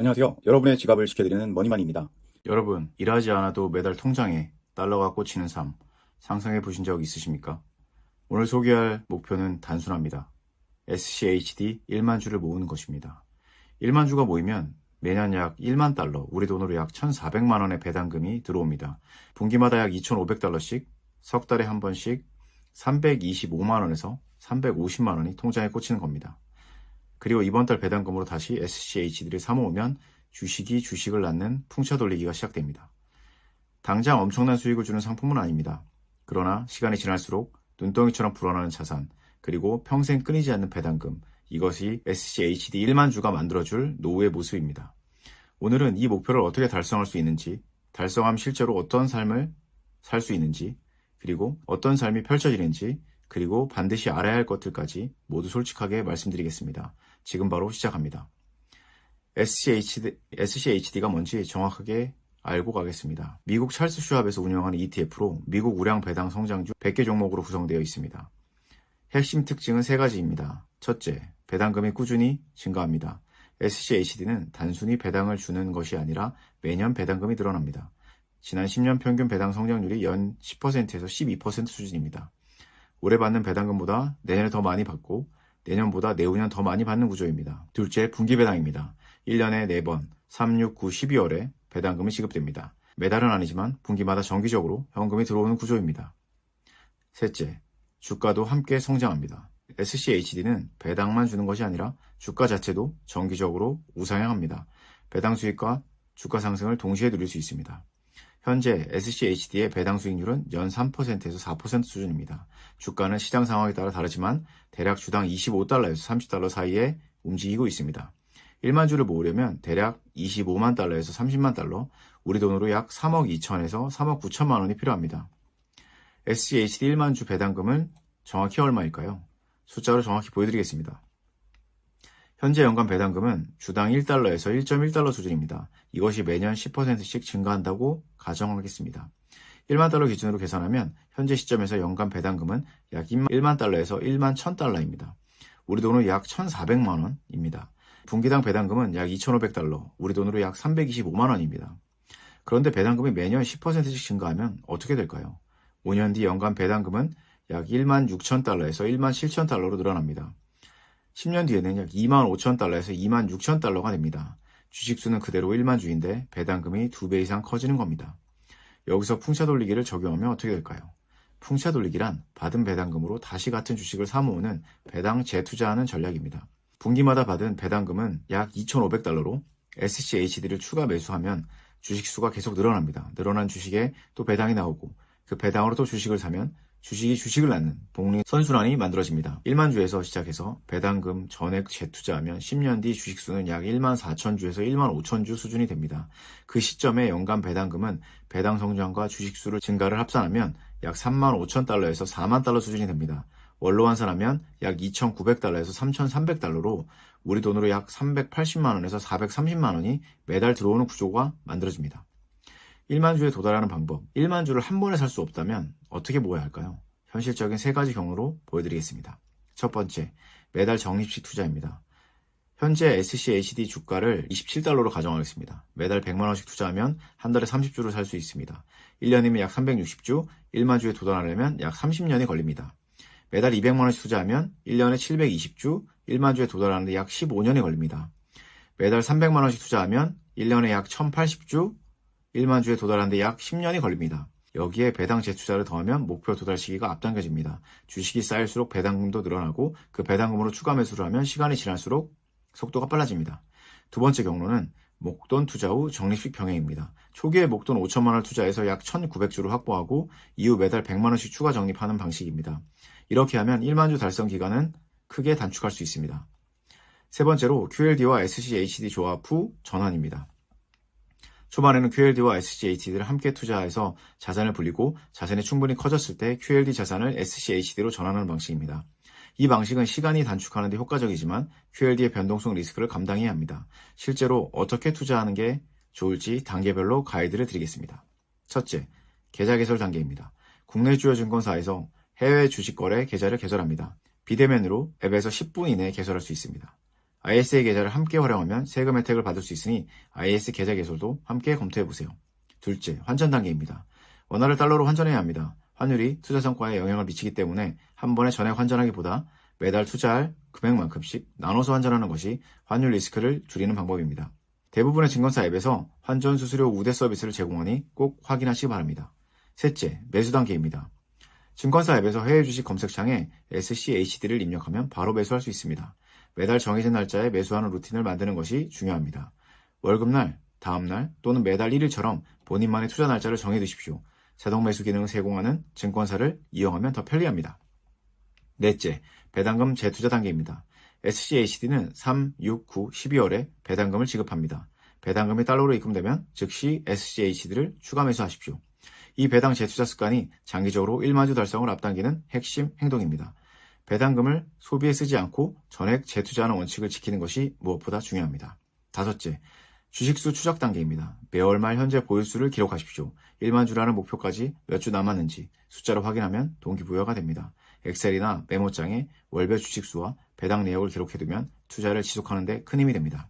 안녕하세요. 여러분의 지갑을 지켜드리는 머니만입니다. 여러분, 일하지 않아도 매달 통장에 달러가 꽂히는 삶, 상상해 보신 적 있으십니까? 오늘 소개할 목표는 단순합니다. SCHD 1만 주를 모으는 것입니다. 1만 주가 모이면 매년 약 1만 달러, 우리 돈으로 약 1,400만 원의 배당금이 들어옵니다. 분기마다 약 2,500달러씩, 석 달에 한 번씩 325만 원에서 350만 원이 통장에 꽂히는 겁니다. 그리고 이번 달 배당금으로 다시 SCHD를 사모으면 주식이 주식을 낳는 풍차 돌리기가 시작됩니다. 당장 엄청난 수익을 주는 상품은 아닙니다. 그러나 시간이 지날수록 눈덩이처럼 불어나는 자산, 그리고 평생 끊이지 않는 배당금, 이것이 SCHD 1만 주가 만들어줄 노후의 모습입니다. 오늘은 이 목표를 어떻게 달성할 수 있는지, 달성하면 실제로 어떤 삶을 살 수 있는지, 그리고 어떤 삶이 펼쳐지는지, 그리고 반드시 알아야 할 것들까지 모두 솔직하게 말씀드리겠습니다. 지금 바로 시작합니다. SCHD가 뭔지 정확하게 알고 가겠습니다. 미국 찰스 슈왑에서 운영하는 ETF로 미국 우량 배당 성장주 100개 종목으로 구성되어 있습니다. 핵심 특징은 세 가지입니다. 첫째, 배당금이 꾸준히 증가합니다. SCHD는 단순히 배당을 주는 것이 아니라 매년 배당금이 늘어납니다. 지난 10년 평균 배당 성장률이 연 10%에서 12% 수준입니다. 올해 받는 배당금보다 내년에 더 많이 받고 내년보다 내후년 더 많이 받는 구조입니다. 둘째, 분기 배당입니다. 1년에 4번, 3, 6, 9, 12월에 배당금이 지급됩니다. 매달은 아니지만 분기마다 정기적으로 현금이 들어오는 구조입니다. 셋째, 주가도 함께 성장합니다. SCHD는 배당만 주는 것이 아니라 주가 자체도 정기적으로 우상향합니다. 배당 수익과 주가 상승을 동시에 누릴 수 있습니다. 현재 SCHD의 배당 수익률은 연 3%에서 4% 수준입니다. 주가는 시장 상황에 따라 다르지만 대략 주당 25달러에서 30달러 사이에 움직이고 있습니다. 1만 주를 모으려면 대략 25만 달러에서 30만 달러, 우리 돈으로 약 3억 2천에서 3억 9천만 원이 필요합니다. SCHD 1만 주 배당금은 정확히 얼마일까요? 숫자로 정확히 보여드리겠습니다. 현재 연간 배당금은 주당 1달러에서 1.1달러 수준입니다. 이것이 매년 10%씩 증가한다고 가정하겠습니다. 1만 달러 기준으로 계산하면 현재 시점에서 연간 배당금은 약 1만 달러에서 1만 1000달러입니다. 우리 돈으로 약 1,400만 원입니다. 분기당 배당금은 약 2,500달러, 우리 돈으로 약 325만 원입니다. 그런데 배당금이 매년 10%씩 증가하면 어떻게 될까요? 5년 뒤 연간 배당금은 약 1만 6천 달러에서 1만 7천 달러로 늘어납니다. 10년 뒤에는 약 2만 5천 달러에서 2만 6천 달러가 됩니다. 주식수는 그대로 1만 주인데 배당금이 2배 이상 커지는 겁니다. 여기서 풍차 돌리기를 적용하면 어떻게 될까요? 풍차 돌리기란 받은 배당금으로 다시 같은 주식을 사모으는 배당 재투자하는 전략입니다. 분기마다 받은 배당금은 약 2,500달러로 SCHD를 추가 매수하면 주식수가 계속 늘어납니다. 늘어난 주식에 또 배당이 나오고 그 배당으로 또 주식을 사면 주식이 주식을 낳는 복리 선순환이 만들어집니다. 1만 주에서 시작해서 배당금 전액 재투자하면 10년 뒤 주식수는 약 1만 4천 주에서 1만 5천 주 수준이 됩니다. 그 시점에 연간 배당금은 배당 성장과 주식수를 증가를 합산하면 약 3만 5천 달러에서 4만 달러 수준이 됩니다. 월로 환산하면 약 2,900달러에서 3,300달러로 우리 돈으로 약 380만 원에서 430만 원이 매달 들어오는 구조가 만들어집니다. 1만 주에 도달하는 방법, 1만 주를 한 번에 살 수 없다면 어떻게 모아야 할까요? 현실적인 세 가지 경로로 보여드리겠습니다. 첫 번째, 매달 적립식 투자입니다. 현재 SCHD 주가를 27달러로 가정하겠습니다. 매달 100만 원씩 투자하면 한 달에 30주를 살 수 있습니다. 1년이면 약 360주, 1만 주에 도달하려면 약 30년이 걸립니다. 매달 200만 원씩 투자하면 1년에 720주, 1만 주에 도달하는데 약 15년이 걸립니다. 매달 300만 원씩 투자하면 1년에 약 1080주, 1만 주에 도달하는데 약 10년이 걸립니다. 여기에 배당 재투자를 더하면 목표 도달 시기가 앞당겨집니다. 주식이 쌓일수록 배당금도 늘어나고 그 배당금으로 추가 매수를 하면 시간이 지날수록 속도가 빨라집니다. 두 번째 경로는 목돈 투자 후 적립식 병행입니다. 초기에 목돈 5천만 원을 투자해서 약 1,900주를 확보하고 이후 매달 100만 원씩 추가 적립하는 방식입니다. 이렇게 하면 1만 주 달성 기간은 크게 단축할 수 있습니다. 세 번째로 QLD와 SCHD 조합 후 전환입니다. 초반에는 QLD와 SCHD를 함께 투자해서 자산을 불리고 자산이 충분히 커졌을 때 QLD 자산을 SCHD로 전환하는 방식입니다. 이 방식은 시간이 단축하는 데 효과적이지만 QLD의 변동성 리스크를 감당해야 합니다. 실제로 어떻게 투자하는 게 좋을지 단계별로 가이드를 드리겠습니다. 첫째, 계좌 개설 단계입니다. 국내 주요 증권사에서 해외 주식 거래 계좌를 개설합니다. 비대면으로 앱에서 10분 이내에 개설할 수 있습니다. ISA 계좌를 함께 활용하면 세금 혜택을 받을 수 있으니 IS 계좌 개설도 함께 검토해보세요. 둘째, 환전 단계입니다. 원화를 달러로 환전해야 합니다. 환율이 투자 성과에 영향을 미치기 때문에 한 번에 전액 환전하기보다 매달 투자할 금액만큼씩 나눠서 환전하는 것이 환율 리스크를 줄이는 방법입니다. 대부분의 증권사 앱에서 환전 수수료 우대 서비스를 제공하니 꼭 확인하시기 바랍니다. 셋째, 매수 단계입니다. 증권사 앱에서 해외 주식 검색창에 SCHD를 입력하면 바로 매수할 수 있습니다. 매달 정해진 날짜에 매수하는 루틴을 만드는 것이 중요합니다. 월급날, 다음날 또는 매달 1일처럼 본인만의 투자 날짜를 정해두십시오. 자동 매수 기능을 제공하는 증권사를 이용하면 더 편리합니다. 넷째, 배당금 재투자 단계입니다. SCHD는 3, 6, 9, 12월에 배당금을 지급합니다. 배당금이 달러로 입금되면 즉시 SCHD를 추가 매수하십시오. 이 배당 재투자 습관이 장기적으로 1만주 달성을 앞당기는 핵심 행동입니다. 배당금을 소비에 쓰지 않고 전액 재투자하는 원칙을 지키는 것이 무엇보다 중요합니다. 다섯째, 주식수 추적 단계입니다. 매월 말 현재 보유수를 기록하십시오. 1만주라는 목표까지 몇 주 남았는지 숫자로 확인하면 동기부여가 됩니다. 엑셀이나 메모장에 월별 주식수와 배당 내역을 기록해두면 투자를 지속하는 데 큰 힘이 됩니다.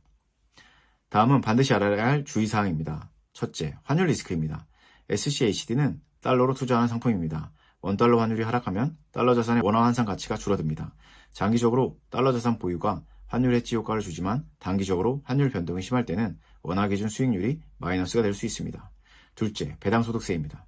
다음은 반드시 알아야 할 주의사항입니다. 첫째, 환율 리스크입니다. SCHD는 달러로 투자하는 상품입니다. 원달러 환율이 하락하면 달러 자산의 원화 환산 가치가 줄어듭니다. 장기적으로 달러 자산 보유가 환율 해지 효과를 주지만 단기적으로 환율 변동이 심할 때는 원화 기준 수익률이 마이너스가 될 수 있습니다. 둘째, 배당소득세입니다.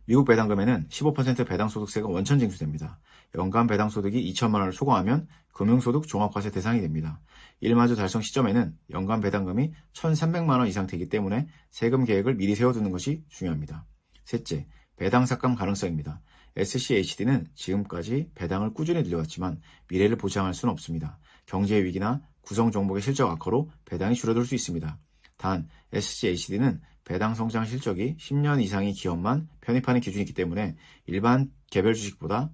미국 배당금에는 15% 배당소득세가 원천 징수됩니다. 연간 배당소득이 2천만 원을 초과하면 금융소득 종합과세 대상이 됩니다. 1만주 달성 시점에는 연간 배당금이 1,300만 원 이상 되기 때문에 세금 계획을 미리 세워두는 것이 중요합니다. 셋째, 배당 삭감 가능성입니다. SCHD는 지금까지 배당을 꾸준히 늘려왔지만 미래를 보장할 수는 없습니다. 경제 위기나 구성 종목의 실적 악화로 배당이 줄어들 수 있습니다. 단, SCHD는 배당 성장 실적이 10년 이상의 기업만 편입하는 기준이기 때문에 일반 개별 주식보다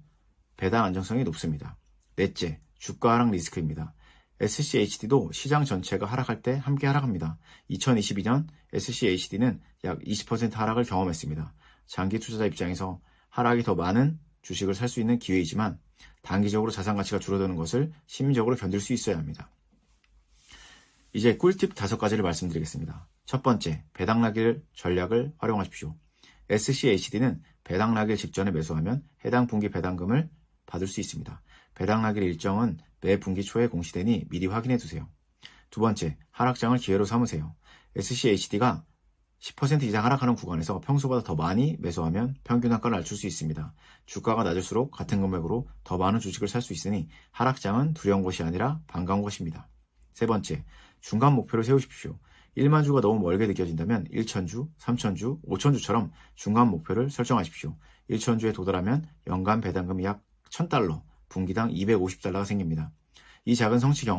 배당 안정성이 높습니다. 넷째, 주가 하락 리스크입니다. SCHD도 시장 전체가 하락할 때 함께 하락합니다. 2022년 SCHD는 약 20% 하락을 경험했습니다. 장기 투자자 입장에서 하락이 더 많은 주식을 살 수 있는 기회이지만 단기적으로 자산 가치가 줄어드는 것을 심리적으로 견딜 수 있어야 합니다. 이제 꿀팁 5가지를 말씀드리겠습니다. 첫 번째, 배당 낙일 전략을 활용하십시오. SCHD는 배당 낙일 직전에 매수하면 해당 분기 배당금을 받을 수 있습니다. 배당 낙일 일정은 매 분기 초에 공시되니 미리 확인해 두세요. 두 번째, 하락장을 기회로 삼으세요. SCHD가 10% 이상 하락하는 구간에서 평소보다 더 많이 매수하면 평균 한가를 낮출 수 있습니다. 주가가 낮을수록 같은 금액으로 더 많은 주식을 살 수 있으니 하락장은 두려운 것이 아니라 반가운 것입니다. 세 번째, 중간 목표를 세우십시오. 1만 주가 너무 멀게 느껴진다면 1,000주, 3,000주, 5,000주처럼 중간 목표를 설정하십시오. 1,000주에 도달하면 연간 배당금이 약 1,000달러, 분기당 250달러가 생깁니다. 이 작은 성취를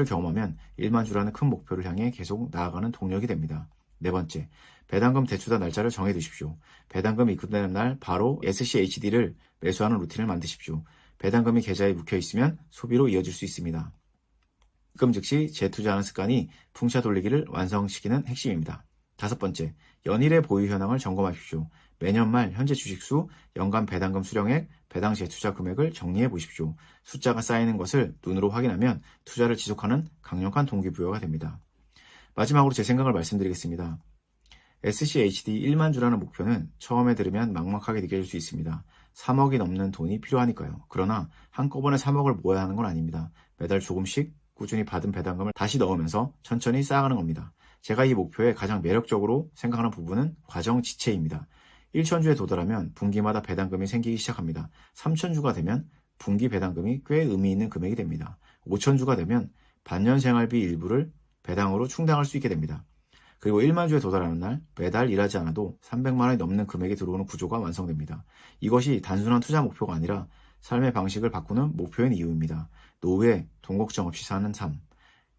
경험하면 1만 주라는 큰 목표를 향해 계속 나아가는 동력이 됩니다. 네 번째, 배당금 대투자 날짜를 정해두십시오. 배당금 입금되는 날 바로 SCHD를 매수하는 루틴을 만드십시오. 배당금이 계좌에 묵혀있으면 소비로 이어질 수 있습니다. 입금 즉시 재투자하는 습관이 풍차 돌리기를 완성시키는 핵심입니다. 다섯 번째, 연일의 보유 현황을 점검하십시오. 매년 말 현재 주식수, 연간 배당금 수령액, 배당 재투자 금액을 정리해 보십시오. 숫자가 쌓이는 것을 눈으로 확인하면 투자를 지속하는 강력한 동기부여가 됩니다. 마지막으로 제 생각을 말씀드리겠습니다. SCHD 1만 주라는 목표는 처음에 들으면 막막하게 느껴질 수 있습니다. 3억이 넘는 돈이 필요하니까요. 그러나 한꺼번에 3억을 모아야 하는 건 아닙니다. 매달 조금씩 꾸준히 받은 배당금을 다시 넣으면서 천천히 쌓아가는 겁니다. 제가 이 목표에 가장 매력적으로 생각하는 부분은 과정 지체입니다. 1,000주에 도달하면 분기마다 배당금이 생기기 시작합니다. 3,000주가 되면 분기 배당금이 꽤 의미 있는 금액이 됩니다. 5,000주가 되면 반년 생활비 일부를 배당으로 충당할 수 있게 됩니다. 그리고 1만 주에 도달하는 날 매달 일하지 않아도 300만 원이 넘는 금액이 들어오는 구조가 완성됩니다. 이것이 단순한 투자 목표가 아니라 삶의 방식을 바꾸는 목표인 이유입니다. 노후에 돈 걱정 없이 사는 삶,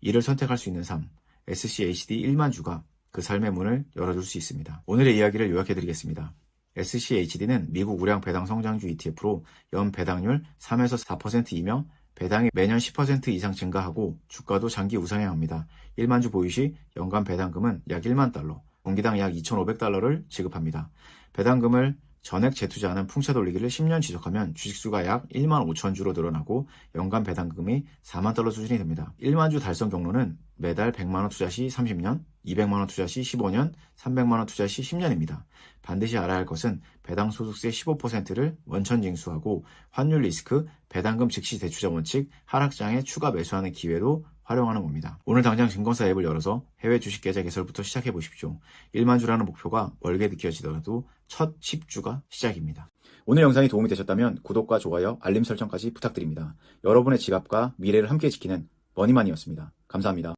이를 선택할 수 있는 삶, SCHD 1만 주가 그 삶의 문을 열어줄 수 있습니다. 오늘의 이야기를 요약해드리겠습니다. SCHD는 미국 우량 배당 성장주 ETF로 연 배당률 3에서 4%이며 배당이 매년 10% 이상 증가하고 주가도 장기 우상향합니다. 1만 주 보유 시 연간 배당금은 약 1만 달러, 분기당 약 2,500달러를 지급합니다. 배당금을 전액 재투자하는 풍차 돌리기를 10년 지속하면 주식수가 약 1만 5천 주로 늘어나고 연간 배당금이 4만 달러 수준이 됩니다. 1만 주 달성 경로는 매달 100만 원 투자 시 30년, 200만 원 투자 시 15년, 300만 원 투자 시 10년입니다. 반드시 알아야 할 것은 배당 소득세 15%를 원천 징수하고 환율 리스크, 배당금 즉시 대투자 원칙, 하락장에 추가 매수하는 기회로 활용하는 겁니다. 오늘 당장 증권사 앱을 열어서 해외 주식 계좌 개설부터 시작해 보십시오. 1만 주라는 목표가 멀게 느껴지더라도 첫 10주가 시작입니다. 오늘 영상이 도움이 되셨다면 구독과 좋아요, 알림 설정까지 부탁드립니다. 여러분의 지갑과 미래를 함께 지키는 머니만이었습니다. 감사합니다.